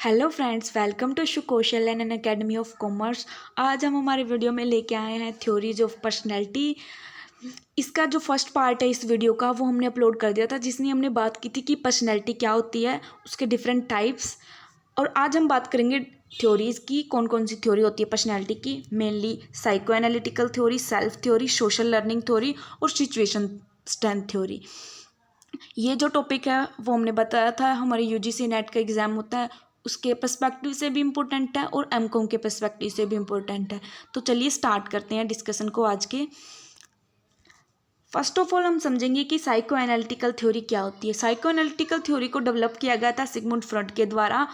Hello friends, welcome to Kaushal and academy of commerce. आज हम हमारे वीडियो में लेके आए हैं थ्योरीज ऑफ पर्सनैलिटी। इसका जो फर्स्ट पार्ट है इस वीडियो का वो हमने अपलोड कर दिया था, जिसमें हमने बात की थी कि पर्सनैलिटी क्या होती है, उसके डिफरेंट टाइप्स। और आज हम बात करेंगे थ्योरीज की, कौन कौन सी थ्योरी होती है पर्सनैलिटी की। Mainly psycho analytical theory, self theory, social learning theory और सिचुएशन स्ट्रेंथ थ्योरी। ये जो टॉपिक है वो हमने बताया था, हमारे यूजीसी नेट का एग्ज़ाम होता है उसके पर्सपेक्टिव से भी इम्पोर्टेंट है और एमकॉम के पर्सपेक्टिव से भी इम्पोर्टेंट है। तो चलिए स्टार्ट करते हैं डिस्कशन को आज के। फर्स्ट ऑफ ऑल हम समझेंगे कि साइको एनालिटिकल थ्योरी क्या होती है। साइको एनालिटिकल थ्योरी को डेवलप किया गया था सिगमुंड फ्रॉइड के द्वारा।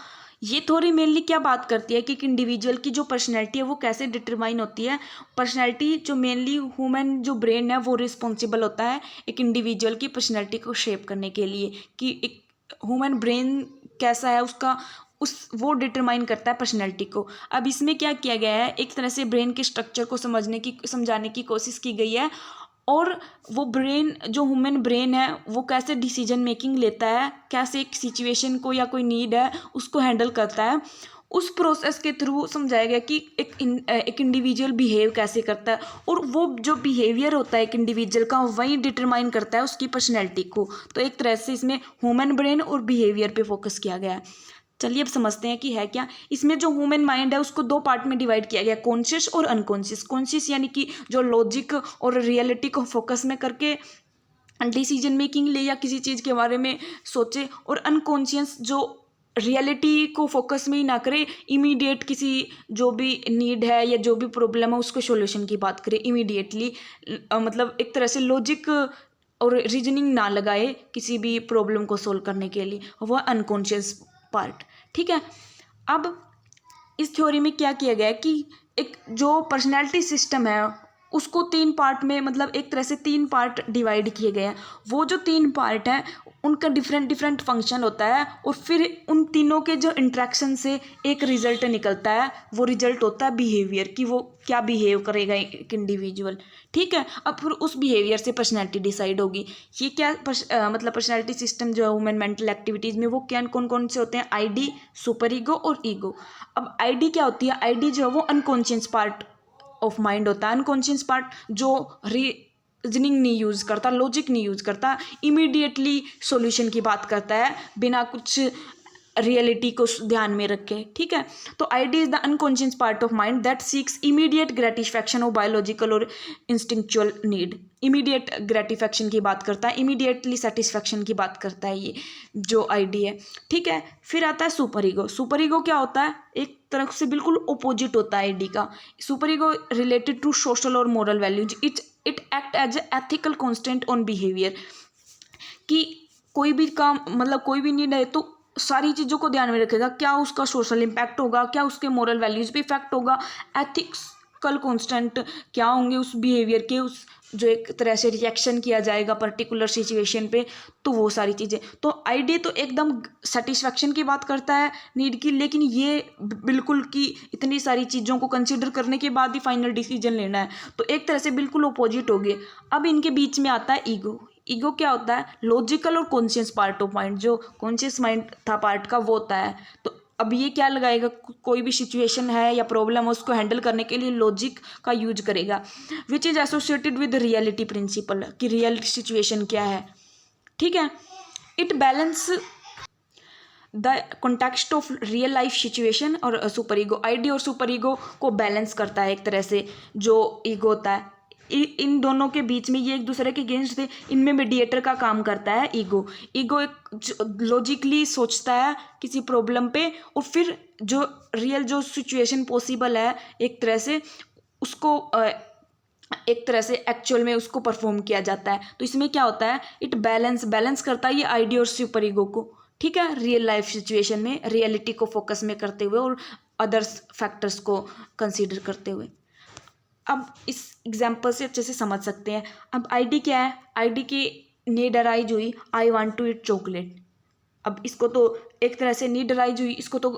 ये थ्योरी मेनली क्या बात करती है कि एक इंडिविजुअल की जो पर्सनैलिटी है वो कैसे डिटरमाइन होती है। पर्सनैलिटी जो मेनली ह्यूमन जो ब्रेन है वो रिस्पॉन्सिबल होता है एक इंडिविजुअल की पर्सनैलिटी को शेप करने के लिए, कि एक ह्यूमन ब्रेन कैसा है उसका उस वो डिटरमाइन करता है पर्सनैलिटी को। अब इसमें क्या किया गया है, एक तरह से ब्रेन के स्ट्रक्चर को समझाने की कोशिश की गई है। और वो ब्रेन जो ह्यूमन ब्रेन है वो कैसे डिसीजन मेकिंग लेता है, कैसे एक सिचुएशन को या कोई नीड है उसको हैंडल करता है, उस प्रोसेस के थ्रू समझाया गया कि एक इंडिविजुअल बिहेव कैसे करता है। और वो जो बिहेवियर होता है एक इंडिविजुअल का वही डिटरमाइन करता है उसकी पर्सनैलिटी को। तो एक तरह से इसमें ह्यूमन ब्रेन और बिहेवियर पे फोकस किया गया है। चलिए अब समझते हैं कि है क्या। इसमें जो ह्यूमन माइंड है उसको दो पार्ट में डिवाइड किया गया, कॉन्शियस और अनकॉन्शियस। कॉन्शियस यानी कि जो लॉजिक और रियलिटी को फोकस में करके डिसीजन मेकिंग ले या किसी चीज़ के बारे में सोचे, और अनकॉन्शियस जो रियलिटी को फोकस में ही ना करे, इमीडिएट किसी जो भी नीड है या जो भी प्रॉब्लम है उसको सॉल्यूशन की बात करे इमीडिएटली। मतलब एक तरह से लॉजिक और रीजनिंग ना लगाए किसी भी प्रॉब्लम को सोल्व करने के लिए, वह अनकॉन्शियस पार्ट। ठीक है। अब इस थ्योरी में क्या किया गया है कि एक जो पर्सनैलिटी सिस्टम है उसको तीन पार्ट में, मतलब एक तरह से तीन पार्ट डिवाइड किए गए हैं। वो जो तीन पार्ट हैं उनका डिफरेंट डिफरेंट फंक्शन होता है, और फिर उन तीनों के जो इंट्रैक्शन से एक रिजल्ट निकलता है। वो रिजल्ट होता है बिहेवियर, कि वो क्या बिहेव करेगा एक इंडिविजुअल। ठीक है। अब फिर उस बिहेवियर से पर्सनैलिटी डिसाइड होगी। ये क्या मतलब पर्सनैलिटी सिस्टम जो है ह्यूमन मेंटल एक्टिविटीज़ में वो क्या कौन कौन से होते हैं, आईडी, सुपर ईगो और ईगो। अब आईडी क्या होती है, आईडी जो है वो अनकॉन्शियस पार्ट ऑफ माइंड होता है। अनकॉन्शियस पार्ट जो रीजनिंग नहीं यूज़ करता, लॉजिक नहीं यूज़ करता, इमीडिएटली सॉल्यूशन की बात करता है बिना कुछ रियलिटी को ध्यान में रखे। ठीक है। तो id is the unconscious part of mind that seeks immediate gratification of biological और इंस्टिंक्चुअल नीड। इमीडिएट ग्रेटिफिकेशन की बात करता है, इमीडिएटली सेटिस्फैक्शन की बात करता है ये जो आईडी है। ठीक है। फिर आता है सुपर ईगो। सुपर ईगो क्या होता है, एक तरफ से बिल्कुल ओपोजिट होता है आईडी का। Super ego related to social और moral values. It act as ethical constant on behaviour, कि कोई भी काम मतलब कोई भी नीड है तो सारी चीज़ों को ध्यान में रखेगा, क्या उसका सोशल इम्पैक्ट होगा, क्या उसके मोरल वैल्यूज़ पे इफेक्ट होगा, एथिक्सल कॉन्स्टेंट क्या होंगे उस बिहेवियर के, उस जो एक तरह से रिएक्शन किया जाएगा पर्टिकुलर सिचुएशन पे। तो वो सारी चीज़ें, तो आईडी तो एकदम सेटिस्फैक्शन की बात करता है नीड की, लेकिन ये बिल्कुल कि इतनी सारी चीज़ों को कंसिडर करने के बाद ही फाइनल डिसीजन लेना है, तो एक तरह से बिल्कुल अपोजिट हो गए। अब इनके बीच में आता है ईगो। ईगो क्या होता है, लॉजिकल और कॉन्शियस पार्ट ऑफ माइंड। जो कॉन्शियस माइंड था पार्ट का वो होता है। तो अब ये क्या लगाएगा, कोई भी सिचुएशन है या प्रॉब्लम है उसको हैंडल करने के लिए लॉजिक का यूज करेगा, which is associated with reality principle, कि रियल सिचुएशन क्या है। ठीक है। It balance the context of real life situation. और सुपर ईगो, आईडी और सुपर ईगो को बैलेंस करता है एक तरह से। जो ईगो होता है इन दोनों के बीच में, ये एक दूसरे के अगेंस्ट थे, इनमें मीडिएटर का काम करता है ईगो। ईगो एक लॉजिकली सोचता है किसी प्रॉब्लम पे, और फिर जो रियल जो सिचुएशन पॉसिबल है एक तरह से उसको एक तरह से एक्चुअल में उसको परफॉर्म किया जाता है। तो इसमें क्या होता है, इट बैलेंस करता है ये आईडी और सुपर ईगो को। ठीक है। रियल लाइफ सिचुएशन में रियलिटी को फोकस में करते हुए और अदर्स फैक्टर्स को कंसीडर करते हुए। अब इस एग्जाम्पल से अच्छे से समझ सकते हैं। अब आईडी क्या है, आईडी की नीड अराइज हुई, I want to eat chocolate. अब इसको तो एक तरह से नीड अराइज हुई, इसको तो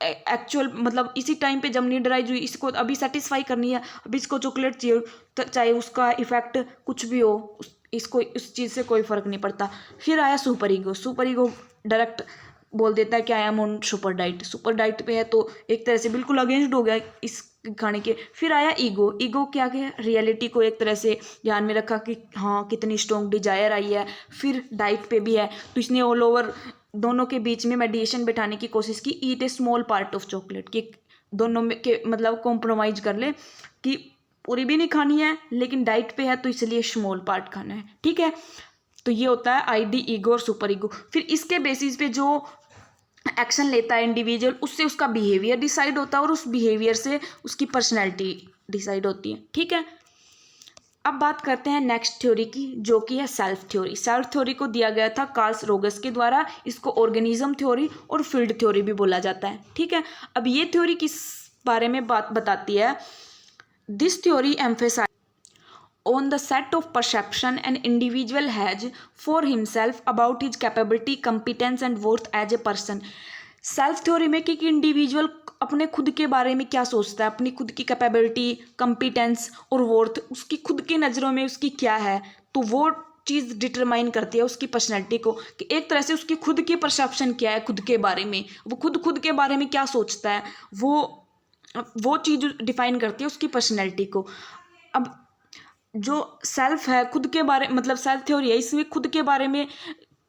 एक्चुअल मतलब इसी टाइम पे जब नीड अराइज हुई इसको अभी सेटिस्फाई करनी है, अभी इसको चॉकलेट चाहिए, चाहे उसका इफेक्ट कुछ भी हो इसको उस चीज़ से कोई फ़र्क नहीं पड़ता। फिर आया super ego. Super ego direct बोल देता है कि I am on super diet पे है, तो एक तरह से बिल्कुल अगेंस्ट हो गया इस खाने के। फिर आया ईगो क्या है, रियलिटी को एक तरह से ध्यान में रखा कि हाँ कितनी स्ट्रॉन्ग डिजायर आई है। फिर डाइट पे भी है, तो इसने ऑल ओवर दोनों के बीच में मेडिएशन बैठाने की कोशिश की, ईट ए स्मॉल पार्ट ऑफ चॉकलेट, कि दोनों में के मतलब कॉम्प्रोमाइज कर ले कि पूरी भी नहीं खानी है लेकिन डाइट पे है तो इसलिए स्मॉल पार्ट खाना है, ठीक है। तो ये होता है आईडी, ईगो और सुपर ईगो। फिर इसके बेसिस पे जो एक्शन लेता है इंडिविजुअल, उससे उसका बिहेवियर डिसाइड होता है और उस बिहेवियर से उसकी पर्सनैलिटी डिसाइड होती है, ठीक है। अब बात करते हैं नेक्स्ट थ्योरी की, जो कि है सेल्फ थ्योरी। सेल्फ थ्योरी को दिया गया था कार्ल रोगर्स के द्वारा। इसको ऑर्गेनिज्म थ्योरी और फील्ड थ्योरी भी बोला जाता है, ठीक है। अब ये थ्योरी किस बारे में बात बताती है? This theory emphasize on the set of perception an individual has for himself about his capability, competence and worth as a person। Self theory में कि इंडिविजुअल अपने खुद के बारे में क्या सोचता है, अपनी खुद की कैपेबिलिटी, कम्पिटेंस और वर्थ उसकी खुद की नज़रों में उसकी क्या है, तो वो चीज़ डिटरमाइन करती है उसकी पर्सनैलिटी को, कि एक तरह से उसकी खुद की परसेप्शन क्या है खुद के बारे में, वो खुद के बारे में क्या सोचता है, वो चीज़ डिफाइन करती है उसकी पर्सनैलिटी को। अब जो सेल्फ है खुद के बारे मतलब सेल्फ थ्योरी है, इसमें खुद के बारे में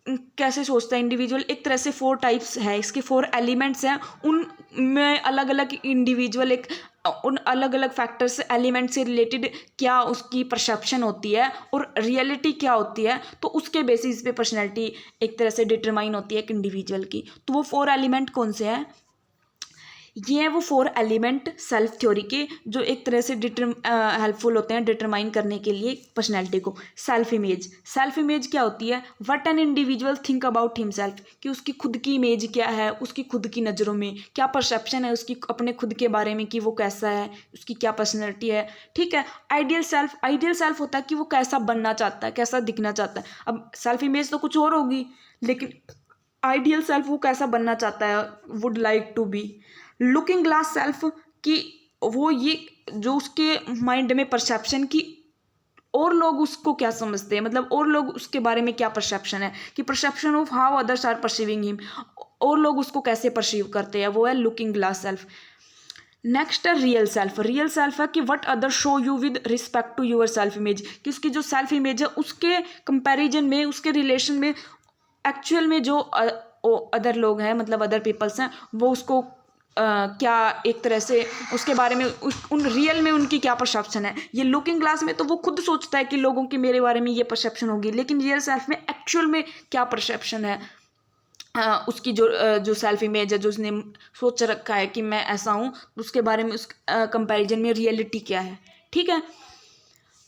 कैसे सोचता है इंडिविजुअल, एक तरह से 4 टाइप्स है, इसके 4 एलिमेंट्स हैं, उन में अलग अलग इंडिविजुअल उन अलग अलग फैक्टर से एलिमेंट से रिलेटेड क्या उसकी परसेप्शन होती है और रियलिटी क्या होती है, तो उसके बेसिस पे पर्सनैलिटी एक तरह से डिटरमाइन होती है एक इंडिविजुअल की। तो वो 4 एलिमेंट कौन से हैं? ये हैं वो 4 एलिमेंट सेल्फ थ्योरी के, जो एक तरह से हेल्पफुल होते हैं डिटरमाइन करने के लिए पर्सनैलिटी को। सेल्फ इमेज क्या होती है? What an individual think about himself, कि उसकी खुद की इमेज क्या है, उसकी खुद की नज़रों में क्या परसेप्शन है उसकी अपने खुद के बारे में, कि वो कैसा है, उसकी क्या पर्सनैलिटी है, ठीक है। आइडियल सेल्फ होता है कि वो कैसा बनना चाहता है, कैसा दिखना चाहता है। अब सेल्फ इमेज तो कुछ और होगी, लेकिन आइडियल सेल्फ वो कैसा बनना चाहता है, would like to be. Looking glass self, कि वो ये जो उसके माइंड में परसेप्शन की और लोग उसको क्या समझते हैं, मतलब और लोग उसके बारे में क्या परसेप्शन है, कि perception of how others are perceiving him, और लोग उसको कैसे परसीव करते हैं, वो है लुकिंग ग्लास सेल्फ। नेक्स्ट है रियल सेल्फ है कि what other show you with respect to your self image, कि उसकी जो सेल्फ इमेज है उसके कंपैरिजन में, उसके रिलेशन में एक्चुअल में जो अदर लोग हैं मतलब अदर पीपल्स हैं, वो उसको क्या एक तरह से उसके बारे में उन रियल में उनकी क्या परसेप्शन है। ये लुकिंग ग्लास में तो वो खुद सोचता है कि लोगों की मेरे बारे में ये परसेप्शन होगी, लेकिन रियल सेल्फ में एक्चुअल में क्या परसेप्शन है, उसकी जो सेल्फ इमेज है, जो उसने सोच रखा है कि मैं ऐसा हूँ, उसके बारे में उस कंपैरिजन में रियलिटी क्या है, ठीक है।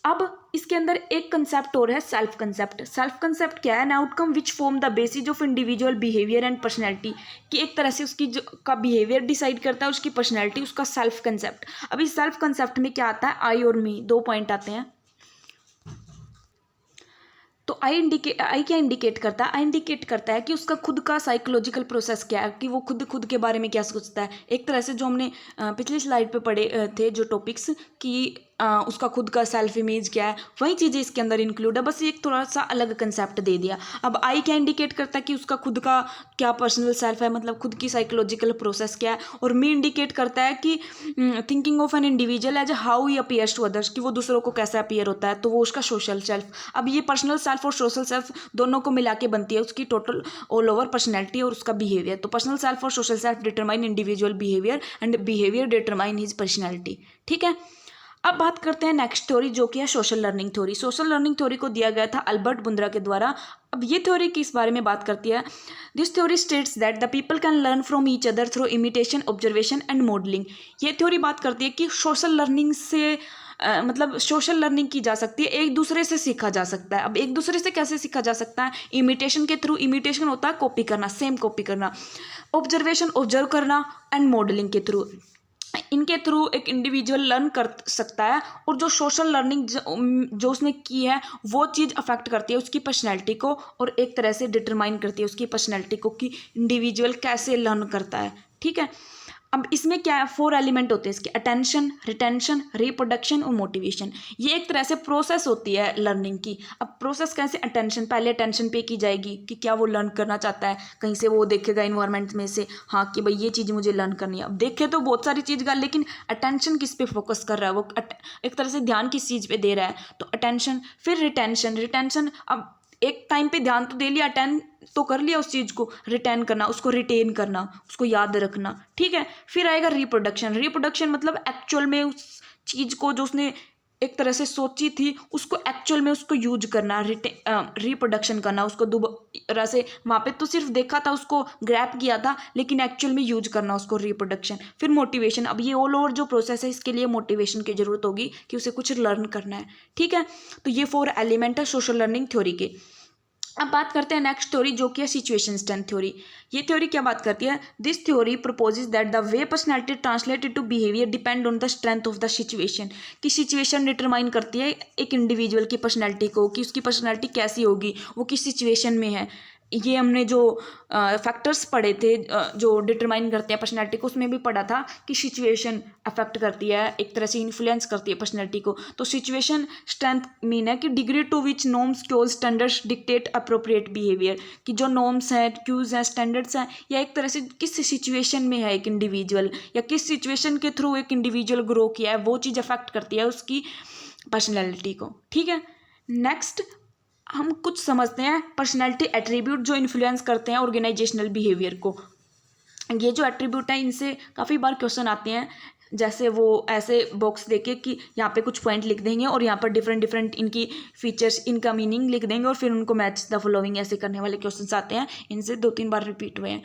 अब इसके अंदर एक कंसेप्ट और है सेल्फ कंसेप्ट क्या है? An outcome which form the basis of individual behaviour and personality, कि एक तरह से उसकी जो का बिहेवियर डिसाइड करता है उसकी पर्सनैलिटी, उसका सेल्फ कंसेप्ट। अब इस सेल्फ कंसेप्ट में क्या आता है? आई और मी, 2 पॉइंट आते हैं। तो आई क्या इंडिकेट करता है? आई इंडिकेट करता है कि उसका खुद का साइकोलॉजिकल प्रोसेस क्या है, कि वो खुद के बारे में क्या सोचता है। एक तरह से जो हमने पिछली स्लाइड पे पढ़े थे जो टॉपिक्स, कि उसका खुद का सेल्फ इमेज क्या है, वही चीज़ें इसके अंदर इंक्लूड है, बस एक थोड़ा सा अलग कंसेप्ट दे दिया। अब आई क्या इंडिकेट करता है कि उसका खुद का क्या पर्सनल सेल्फ है, मतलब खुद की साइकोलॉजिकल प्रोसेस क्या है। और मी इंडिकेट करता है कि thinking of an individual as how he appears to others, कि वो दूसरों को कैसा अपीयर होता है, तो वो उसका सोशल सेल्फ। अब ये पर्सनल सेल्फ और सोशल सेल्फ दोनों को मिला के बनती है उसकी टोटल ऑल ओवर पर्सनैलिटी और उसका बिहेवियर। तो पर्सनल सेल्फ और social self determine individual behaviour and behaviour determine his personality, ठीक है। अब बात करते हैं नेक्स्ट थ्योरी, जो कि है social learning theory. Social learning theory को दिया गया था अल्बर्ट बुंद्रा के द्वारा। अब ये थ्योरी किस बारे में बात करती है? This theory states that the people can learn from each other through imitation, observation and modelling. ये थ्योरी बात करती है कि सोशल लर्निंग से मतलब सोशल लर्निंग की जा सकती है, एक दूसरे से सीखा जा सकता है। अब एक दूसरे से कैसे सीखा जा सकता है? इमिटेशन के थ्रू। इमिटेशन होता है कॉपी करना, सेम कॉपी करना। ऑब्जर्वेशन, ऑब्जर्व करना, एंड मॉडलिंग के थ्रू। इनके थ्रू एक इंडिविजुअल लर्न कर सकता है, और जो सोशल लर्निंग जो उसने की है वो चीज़ अफेक्ट करती है उसकी पर्सनैलिटी को, और एक तरह से डिटरमाइन करती है उसकी पर्सनैलिटी को कि इंडिविजुअल कैसे लर्न करता है, ठीक है। अब इसमें क्या है, 4 एलिमेंट होते हैं इसके, अटेंशन, रिटेंशन, रिप्रोडक्शन और मोटिवेशन। ये एक तरह से प्रोसेस होती है लर्निंग की। अब प्रोसेस कैसे, अटेंशन, पहले अटेंशन पे की जाएगी कि क्या वो लर्न करना चाहता है, कहीं से वो देखेगा इन्वायरमेंट में से, हाँ कि भाई ये चीज़ मुझे लर्न करनी है। अब देखे तो बहुत सारी चीज़ का, लेकिन अटेंशन किस पे फोकस कर रहा है, वो एक तरह से ध्यान किस चीज़ पे दे रहा है, तो अटेंशन। फिर रिटेंशन, रिटेंशन अब एक टाइम पे ध्यान तो दे लिया, अटेंड तो कर लिया उस चीज़ को, रिटेन करना, उसको रिटेन करना, उसको याद रखना, ठीक है। फिर आएगा रिप्रोडक्शन। रिप्रोडक्शन मतलब एक्चुअल में उस चीज़ को जो उसने एक तरह से सोची थी उसको एक्चुअल में उसको यूज करना, रिप्रोडक्शन करना, उसको दोबारा से, वहाँ पे तो सिर्फ देखा था, उसको ग्रैप किया था, लेकिन एक्चुअल में यूज करना उसको, रिप्रोडक्शन। फिर मोटिवेशन। अब ये ऑल ओवर जो प्रोसेस है इसके लिए मोटिवेशन की जरूरत होगी कि उसे कुछ लर्न करना है, ठीक है। तो ये 4 एलिमेंट है सोशल लर्निंग थ्योरी के। अब बात करते हैं नेक्स्ट थ्योरी जो कि है सिचुएशन स्ट्रेंथ थ्योरी। ये थ्योरी क्या बात करती है, this theory proposes that the way personality translated to behaviour depend on the strength of the situation. कि सिचुएशन डिटरमाइन करती है एक इंडिविजुअल की पर्सनैलिटी को, कि उसकी पर्सनैलिटी कैसी होगी, वो किस सिचुएशन में है। ये हमने जो फैक्टर्स पढ़े थे जो डिटरमाइन करते हैं पर्सनैलिटी को, उसमें भी पढ़ा था कि सिचुएशन अफेक्ट करती है, एक तरह से इन्फ्लुएंस करती है पर्सनैलिटी को। तो सिचुएशन स्ट्रेंथ मीन है कि degree to which norms, cues, standards dictate appropriate behaviour. कि जो नॉर्म्स हैं, क्यूज हैं, स्टैंडर्ड्स हैं, या एक तरह से किस सिचुएशन में है एक इंडिविजुअल, या किस सिचुएशन के थ्रू एक इंडिविजुअल ग्रो किया है, वो चीज़ अफेक्ट करती है उसकी पर्सनैलिटी को, ठीक है। नेक्स्ट हम कुछ समझते हैं पर्सनैलिटी एट्रीब्यूट जो इन्फ्लुएंस करते हैं ऑर्गेनाइजेशनल बिहेवियर को। ये जो एट्रीब्यूट है इनसे काफ़ी बार क्वेश्चन आते हैं, जैसे वो ऐसे बॉक्स देके कि यहाँ पे कुछ पॉइंट लिख देंगे और यहाँ पर डिफरेंट डिफरेंट इनकी फीचर्स, इनका मीनिंग लिख देंगे और फिर उनको मैच द फॉलोइंग ऐसे करने वाले क्वेश्चंस आते हैं। इनसे 2-3 बार रिपीट हुए हैं,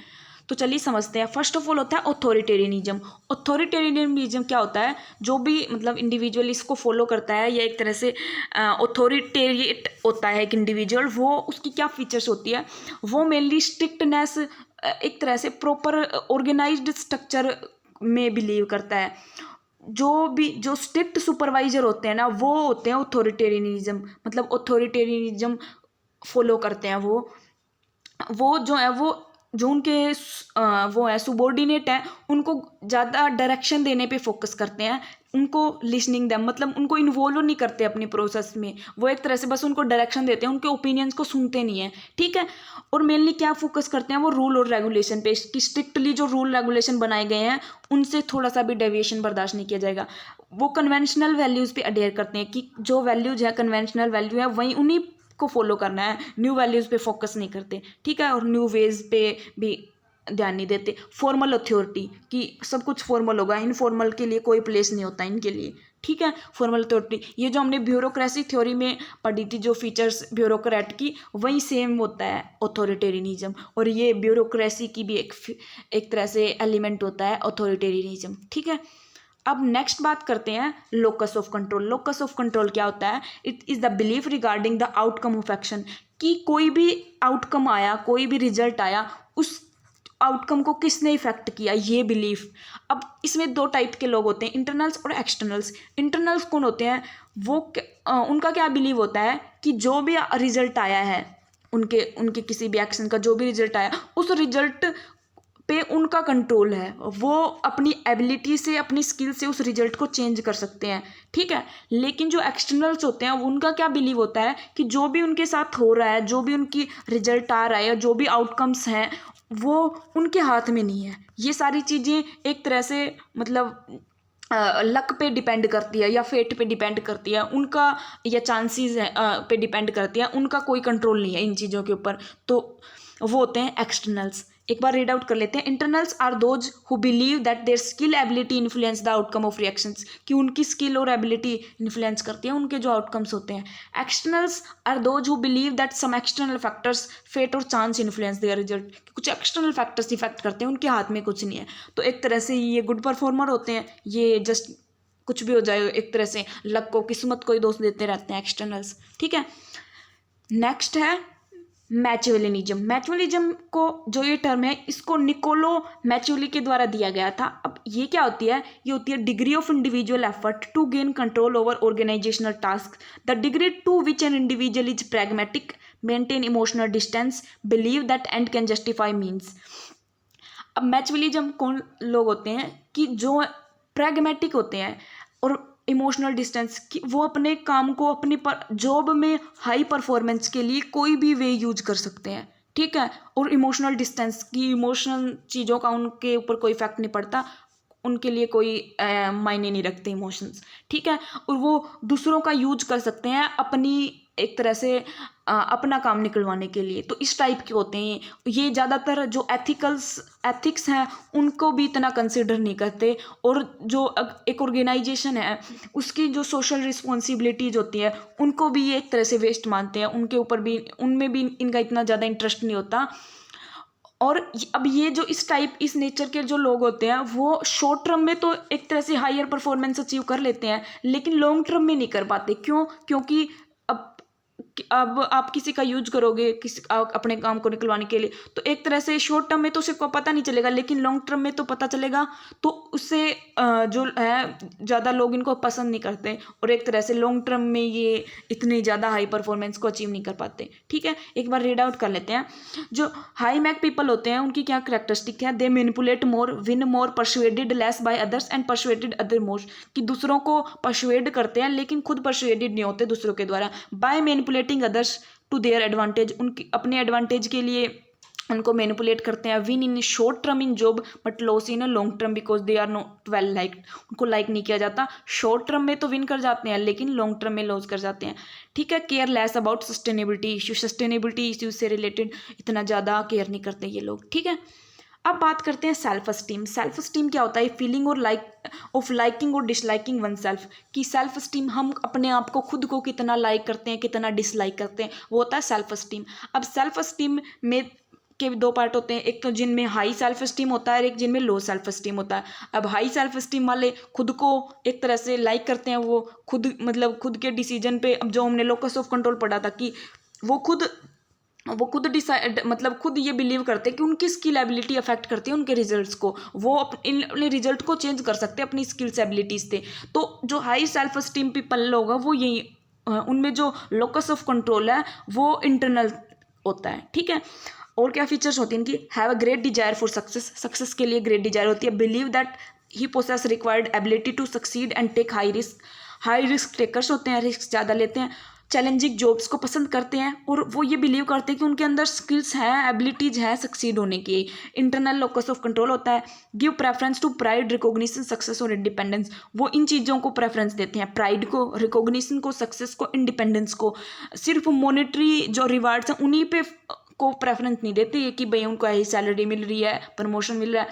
तो चलिए समझते हैं। फर्स्ट ऑफ ऑल होता है ऑथोरिटेरियनिज्म। ऑथोरिटेरियनिज्म क्या होता है, जो भी मतलब इंडिविजुअल इसको फॉलो करता है या एक तरह से ऑथोरिटेरिएट होता है एक इंडिविजुअल, वो उसकी क्या फीचर्स होती है, वो मेनली स्ट्रिक्टनेस, एक तरह से प्रॉपर ऑर्गेनाइज्ड स्ट्रक्चर में बिलीव करता है। जो स्ट्रिक्ट सुपरवाइजर होते हैं ना, वो होते हैं ऑथोरिटेरियनिज्म, मतलब ऑथोरिटेरियनिज्म फॉलो करते हैं वो जो है वो जो उनके वो है सुबॉर्डिनेट है, उनको ज़्यादा डायरेक्शन देने पे फोकस करते हैं, उनको लिसनिंग देम, मतलब उनको इन्वॉल्व नहीं करते अपनी प्रोसेस में, वो एक तरह से बस उनको डायरेक्शन देते हैं, उनके ओपिनियंस को सुनते नहीं है, ठीक है। और मेनली क्या फोकस करते हैं वो, रूल और रेगुलेशन पे, कि स्ट्रिक्टली जो रूल रेगुलेशन बनाए गए हैं उनसे थोड़ा सा भी डेविएशन बर्दाश्त नहीं किया जाएगा। वो कन्वेंशनल वैल्यूज़ पे अडेयर करते हैं कि जो वैल्यूज है, कन्वेंशनल वैल्यू है, वहीं उन्हीं को फॉलो करना है, न्यू वैल्यूज़ पे फोकस नहीं करते, ठीक है। और न्यू वेज पे भी ध्यान नहीं देते। फॉर्मल अथॉरिटी, कि सब कुछ फॉर्मल होगा, इनफॉर्मल के लिए कोई प्लेस नहीं होता इनके लिए, ठीक है। फॉर्मल अथॉरिटी, ये जो हमने ब्यूरोक्रेसी थ्योरी में पढ़ी थी, जो फीचर्स ब्यूरोक्रेट की, वही सेम होता है ऑथोरिटेरियनिज्म, और ये ब्यूरोक्रेसी की भी एक तरह से एलिमेंट होता है ऑथोरिटेरियनिज्म, ठीक है। अब नेक्स्ट बात करते हैं locus of control. Locus of control क्या होता है, it is the belief regarding the outcome of action. कि कोई भी आउटकम आया, कोई भी रिजल्ट आया, उस आउटकम को किसने इफेक्ट किया, ये बिलीफ। अब इसमें 2 टाइप के लोग होते हैं, इंटरनल्स और एक्सटर्नल्स। इंटरनल्स कौन होते हैं, वो उनका क्या बिलीव होता है कि जो भी रिजल्ट आया है, उनके किसी भी एक्शन का जो भी रिजल्ट आया, उस रिजल्ट पे उनका कंट्रोल है, वो अपनी एबिलिटी से, अपनी स्किल से उस रिजल्ट को चेंज कर सकते हैं, ठीक है। लेकिन जो एक्सटर्नल्स होते हैं उनका क्या बिलीव होता है कि जो भी उनके साथ हो रहा है, जो भी उनकी रिजल्ट आ रहा है, जो भी आउटकम्स हैं, वो उनके हाथ में नहीं है। ये सारी चीज़ें एक तरह से मतलब लक पे डिपेंड करती है या फेट पे डिपेंड करती है उनका, या चांसेस पे डिपेंड करती है, उनका कोई कंट्रोल नहीं है इन चीज़ों के ऊपर। तो वो होते हैं एक्सटर्नल्स। एक बार रीड आउट कर लेते हैं। Internals are those who believe that their skill ability influence the outcome of reactions, कि उनकी स्किल और एबिलिटी इन्फ्लुएंस करती है उनके जो आउटकम्स होते हैं। Externals are those who believe that some external factors, fate और चांस इन्फ्लुएंस देयर रिजल्ट, कुछ एक्सटर्नल फैक्टर्स इफेक्ट करते हैं, उनके हाथ में कुछ नहीं है। तो एक तरह से ये गुड परफॉर्मर होते हैं, ये जस्ट कुछ भी हो जाए, एक तरह से लक को, किस्मत को ही दोष देते रहते हैं एक्सटर्नल्स, ठीक है। नेक्स्ट है मैचिवलिनिज्म। मैचिवलिज्म को जो ये टर्म है, इसको निकोलो मैचिवली के द्वारा दिया गया था। अब ये क्या होती है, ये होती है degree of individual effort to gain control over organisational task, the degree to which an individual is pragmatic, maintain emotional distance, believe that end can justify means. अब मैचविलिज्म कौन लोग होते हैं कि जो प्रैग्मेटिक होते हैं और इमोशनल डिस्टेंस कि वो अपने काम को अपनी जॉब में हाई परफॉर्मेंस के लिए कोई भी वे यूज कर सकते हैं, ठीक है। और इमोशनल डिस्टेंस की इमोशनल चीज़ों का उनके ऊपर कोई इफेक्ट नहीं पड़ता, उनके लिए कोई मायने नहीं रखते इमोशंस, ठीक है। और वो दूसरों का यूज कर सकते हैं अपनी एक तरह से अपना काम निकलवाने के लिए। तो इस टाइप के होते हैं ये। ज़्यादातर जो एथिक्स हैं उनको भी इतना कंसिडर नहीं करते। और जो एक ऑर्गेनाइजेशन है उसकी जो सोशल रिस्पॉन्सिबिलिटीज होती है उनको भी ये एक तरह से वेस्ट मानते हैं, उनके ऊपर भी उनमें भी इनका इतना ज़्यादा इंटरेस्ट नहीं होता। और अब ये जो इस नेचर के जो लोग होते हैं वो शॉर्ट टर्म में तो एक तरह से हायर परफॉर्मेंस अचीव कर लेते हैं, लेकिन लॉन्ग टर्म में नहीं कर पाते। क्यों? क्योंकि अब आप किसी का यूज करोगे अपने काम को निकलवाने के लिए, तो एक तरह से शॉर्ट टर्म में तो उसे को पता नहीं चलेगा, लेकिन लॉन्ग टर्म में तो पता चलेगा। तो उससे जो है ज़्यादा लोग इनको पसंद नहीं करते, और एक तरह से लॉन्ग टर्म में ये इतनी ज़्यादा हाई परफॉर्मेंस को अचीव नहीं कर पाते, ठीक है। एक बार रीड आउट कर लेते हैं। जो हाई मैक पीपल होते हैं उनकी क्या करैक्टरिस्टिक है? They manipulate more, win more, persuaded less by others and persuaded other more, कि दूसरों को परसुएड करते हैं लेकिन खुद परसुएडेड नहीं होते दूसरों के द्वारा। By manipulating others to their advantage, उनकी अपने एडवांटेज के लिए उनको मैनिपुलेट करते हैं। Win in short term in job but loss in long term because they are not well liked, उनको लाइक नहीं किया जाता। शॉर्ट टर्म में तो विन कर जाते हैं लेकिन लॉन्ग टर्म में लॉस कर जाते हैं, ठीक है। Care less about sustainability issue, sustainability issues से रिलेटेड इतना ज़्यादा केयर नहीं करते ये लोग, ठीक है। अब बात करते हैं सेल्फ स्टीम। सेल्फ स्टीम क्या होता है? फीलिंग और लाइकिंग और डिसलाइकिंग वन सेल्फ, कि सेल्फ स्टीम हम अपने आप को खुद को कितना लाइक करते हैं कितना डिसलाइक करते हैं, वो होता है सेल्फ स्टीम। अब सेल्फ स्टीम में के दो पार्ट होते हैं, एक तो जिनमें हाई सेल्फ स्टीम होता है और एक जिनमें लो सेल्फ स्टीम होता है। अब हाई सेल्फ स्टीम वाले खुद को एक तरह से लाइक करते हैं, वो खुद मतलब खुद के डिसीजन पे, अब जो हमने लोकस ऑफ कंट्रोल पढ़ा था कि वो खुद डिसाइड मतलब खुद ये बिलीव करते हैं कि उनकी स्किल एबिलिटी अफेक्ट करती है उनके रिजल्ट्स को, वो अपने रिजल्ट को चेंज कर सकते हैं अपनी स्किल्स एबिलिटीज से। तो जो हाई सेल्फ स्टीम पीपल होगा वो यही उनमें जो लोकस ऑफ कंट्रोल है वो इंटरनल होता है, ठीक है। और क्या फीचर्स होती हैं इनकी? Have a great desire for success, success के लिए ग्रेट डिजायर होती है। Believe that he possess required ability to succeed and take high risk takers होते हैं, रिस्क ज़्यादा लेते हैं। चैलेंजिंग जॉब्स को पसंद करते हैं और वो ये बिलीव करते हैं कि उनके अंदर स्किल्स हैं, एबिलिटीज हैं सक्सीड होने की। इंटरनल लोकस ऑफ कंट्रोल होता है। Give preference to pride, recognition, success और इंडिपेंडेंस, वो इन चीज़ों को प्रेफरेंस देते हैं, प्राइड को, रिकॉग्निशन को, सक्सेस को, इंडिपेंडेंस को। सिर्फ मॉनेटरी जो रिवार्ड्स हैं उन्हीं पे को प्रेफरेंस नहीं देते कि भाई उनको यही सैलरी मिल रही है, प्रमोशन मिल रहा है।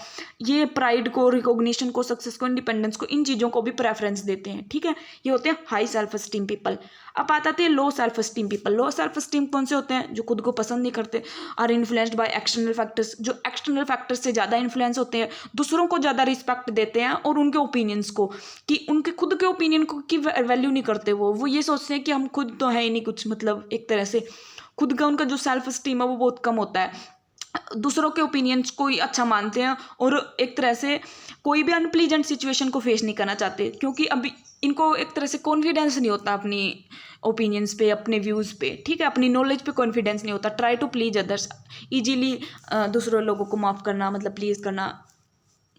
ये प्राइड को, रिकॉग्निशन को, सक्सेस को, इंडिपेंडेंस को, इन चीज़ों को भी प्रेफरेंस देते हैं, ठीक है। ये होते हैं हाई सेल्फ स्टीम पीपल। अब आते हैं low self esteem people. Low self esteem कौन से होते हैं? जो खुद को पसंद नहीं करते, are influenced by external factors, जो एक्सटर्नल फैक्टर्स से ज़्यादा इन्फ्लुएंस होते हैं, दूसरों को ज़्यादा रिस्पेक्ट देते हैं और उनके ओपिनियंस को, कि उनके खुद के ओपिनियन को की वैल्यू नहीं करते। वो ये सोचते हैं कि हम खुद तो है ही नहीं कुछ, मतलब एक तरह से खुद का उनका जो सेल्फ स्टीम है वो बहुत कम होता है। दूसरों के ओपिनियंस को ही अच्छा मानते हैं और एक तरह से कोई भी अनप्लीजेंट सिचुएशन को फेस नहीं करना चाहते, क्योंकि अभी इनको एक तरह से कॉन्फिडेंस नहीं होता अपनी ओपिनियंस पे, अपने व्यूज़ पे, ठीक है, अपनी नॉलेज पे कॉन्फिडेंस नहीं होता। Try to please others, easily दूसरों लोगों को माफ़ करना, मतलब प्लीज़ करना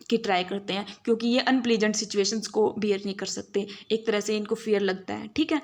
की ट्राई करते हैं, क्योंकि ये अनप्लीजेंट सिचुएशंस को बियर नहीं कर सकते, एक तरह से इनको फियर लगता है, ठीक है।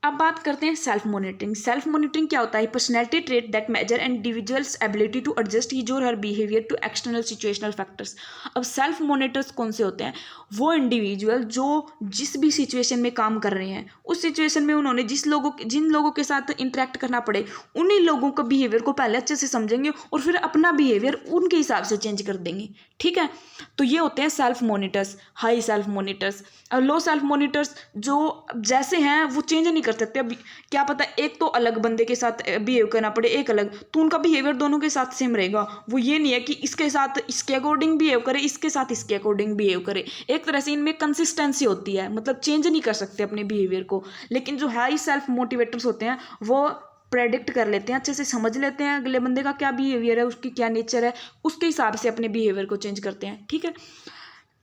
अब बात करते हैं सेल्फ मॉनिटरिंग। सेल्फ मॉनिटरिंग क्या होता है? Personality trait that measure individuals ability to adjust his और her behaviour to external situational factors. अब सेल्फ मॉनिटर्स कौन से होते हैं? वो इंडिविजुअल जो जिस भी सिचुएशन में काम कर रहे हैं, उस सिचुएशन में उन्होंने जिन लोगों के साथ इंटरेक्ट करना पड़े, उन्हीं लोगों का बिहेवियर को पहले अच्छे से समझेंगे और फिर अपना बिहेवियर उनके हिसाब से चेंज कर देंगे, ठीक है। तो ये होते हैं self monitors, high self monitors. और लो सेल्फ मॉनिटर्स जो जैसे हैं वो चेंज नहीं कर सकते। अब क्या पता एक तो अलग बंदे के साथ बिहेव करना पड़े, एक अलग, तो उनका बिहेवियर दोनों के साथ सेम रहेगा। वो ये नहीं है कि इसके साथ इसके अकॉर्डिंग बिहेव करे, इसके साथ इसके अकॉर्डिंग बिहेव करे। एक तरह से इनमें कंसिस्टेंसी होती है, मतलब चेंज नहीं कर सकते अपने बिहेवियर को। लेकिन जो हाई सेल्फ मोटिवेटर्स होते हैं वो प्रेडिक्ट कर लेते हैं, अच्छे से समझ लेते हैं अगले बंदे का क्या बिहेवियर है, उसकी क्या नेचर है, उसके हिसाब से अपने बिहेवियर को चेंज करते हैं, ठीक है।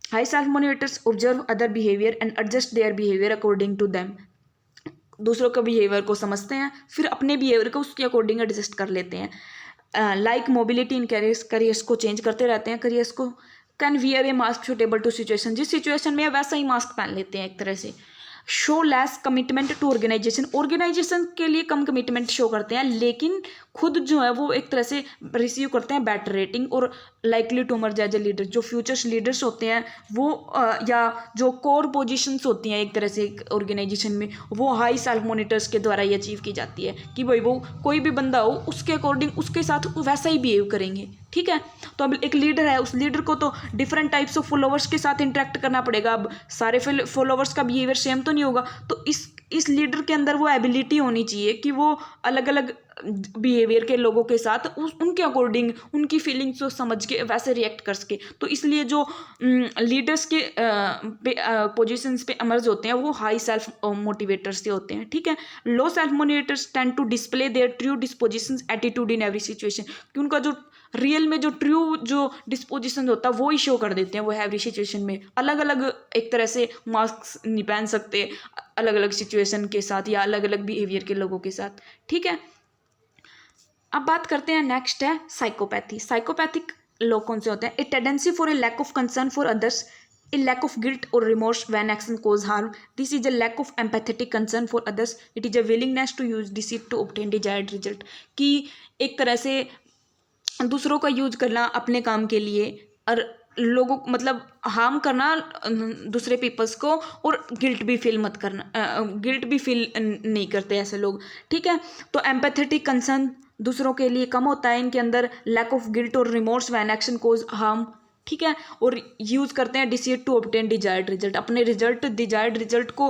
High self motivators observe other behaviour and adjust their behaviour according to them, दूसरों के बिहेवियर को समझते हैं फिर अपने बिहेवियर को उसके अकॉर्डिंग एडजस्ट कर लेते हैं। लाइक मोबिलिटी इन करियर्स को चेंज करते रहते हैं करियर्स को। Can wear a mask suitable to situation, जिस सिचुएशन में है वैसा ही मास्क पहन लेते हैं एक तरह से। Show less commitment to organisation, organisation के लिए कम कमिटमेंट शो करते हैं, लेकिन खुद जो है वो एक तरह से रिसीव करते हैं बेटर रेटिंग। और likely to merge as a leader, जो फ्यूचर्स लीडर्स होते हैं वो या जो कोर पोजीशंस होती हैं एक तरह से एक ऑर्गेनाइजेशन में, वो हाई सेल्फ मॉनिटर्स के द्वारा ही अचीव की जाती है कि भाई वो कोई भी बंदा हो उसके अकॉर्डिंग उसके साथ वैसा ही बिहेव करेंगे। ठीक है, तो अब एक लीडर है, उस लीडर को तो डिफरेंट टाइप्स ऑफ फॉलोवर्स के साथ इंटरेक्ट करना पड़ेगा। अब सारे फॉलोवर्स का बिहेवियर सेम तो नहीं होगा, तो इस लीडर के अंदर वो एबिलिटी होनी चाहिए कि वो अलग अलग बिहेवियर के लोगों के साथ उनके अकॉर्डिंग उनकी फीलिंग्स को समझ के वैसे रिएक्ट कर सके। तो इसलिए जो लीडर्स के पोजीशंस पे अमर्ज होते हैं वो हाई सेल्फ मोटिवेटर्स से होते हैं। ठीक है, low self motivators tend to display their true dispositions attitude in every situation, कि उनका जो रियल में जो ट्रू जो डिस्पोजिशन होता है वो ही शो कर देते हैं वो एवरी सिचुएशन में। अलग अलग एक तरह से मास्क नहीं पहन सकते अलग अलग सिचुएशन के साथ या अलग अलग बिहेवियर के लोगों के साथ। ठीक है, अब बात करते हैं, नेक्स्ट है साइकोपैथी। साइकोपैथिक लोग कौन से होते हैं? A tendency for a lack of concern for others, a lack of guilt or remorse when action cause harm. This is a lack of empathetic concern for others. It is a willingness to use deceit to obtain desired result. कि एक तरह से दूसरों का use करना अपने काम के लिए और लोगों मतलब हार्म करना दूसरे पीपल्स को, और गिल्ट भी फील मत करना, गिल्ट भी फील नहीं करते ऐसे लोग। ठीक है, तो एम्पैथेटिक कंसर्न दूसरों के लिए कम होता है इनके अंदर, लैक ऑफ गिल्ट और remorse when action cause harm. ठीक है, और यूज़ करते हैं deceit to obtain desired result, अपने डिजायर्ड रिजल्ट को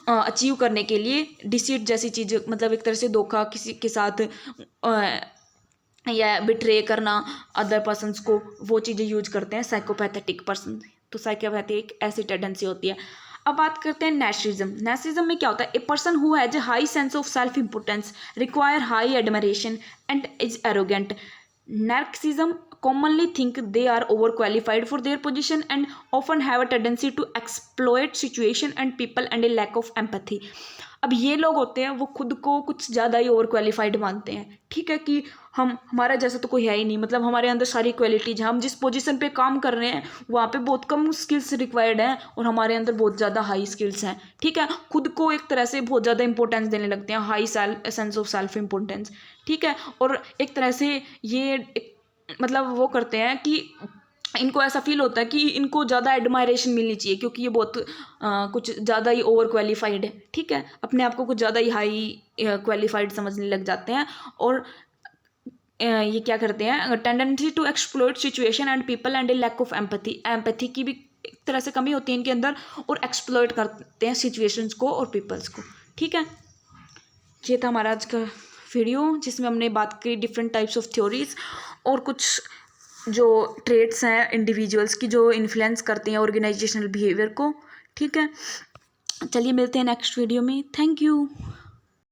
अचीव करने के लिए डिसीट जैसी चीज़, मतलब एक तरह से धोखा किसी के साथ या बिट्रे करना अदर पर्सन्स को, वो चीज़ें यूज करते हैं साइकोपैथेटिक पर्सन। तो साइकोपैथिक ऐसी टेंडेंसी होती है। अब बात करते हैं नैर्सिसिज्म। नैर्सिसिज्म में क्या होता है? A person who has a high sense of self importance, require high admiration and is arrogant. Narcissism commonly think they are overqualified for their position and often have a tendency to exploit situation and people and a lack of empathy. अब ये लोग होते हैं वो खुद को कुछ ज़्यादा ही ओवर क्वालिफाइड मानते हैं। ठीक है, कि हमारा जैसा तो कोई है ही नहीं, मतलब हमारे अंदर सारी क्वालिटीज हैं, हम जिस पोजीशन पे काम कर रहे हैं वहाँ पे बहुत कम स्किल्स रिक्वायर्ड हैं और हमारे अंदर बहुत ज़्यादा हाई स्किल्स हैं। ठीक है, खुद को एक तरह से बहुत ज़्यादा इंपॉर्टेंस देने लगते हैं, high sense of self importance. ठीक है, और एक तरह से ये मतलब वो करते हैं कि इनको ऐसा फील होता है कि इनको ज़्यादा एडमायरेशन मिलनी चाहिए क्योंकि ये बहुत कुछ ज़्यादा ही ओवर क्वालिफाइड है। ठीक है, अपने आप को कुछ ज़्यादा ही हाई क्वालिफाइड समझने लग जाते हैं, और ये क्या करते हैं? Tendency to exploit situation and people and a lack of empathy की भी एक तरह से कमी होती है इनके अंदर, और एक्सप्लोइट करते हैं सिचुएशंस को और पीपल्स को। ठीक है, ये था हमारा आज का वीडियो जिसमें हमने बात की डिफरेंट टाइप्स ऑफ थ्योरीज और कुछ जो ट्रेट्स हैं इंडिविजुअल्स की जो इन्फ्लुएंस करती हैं ऑर्गेनाइजेशनल बिहेवियर को। ठीक है, चलिए मिलते हैं नेक्स्ट वीडियो में। Thank you.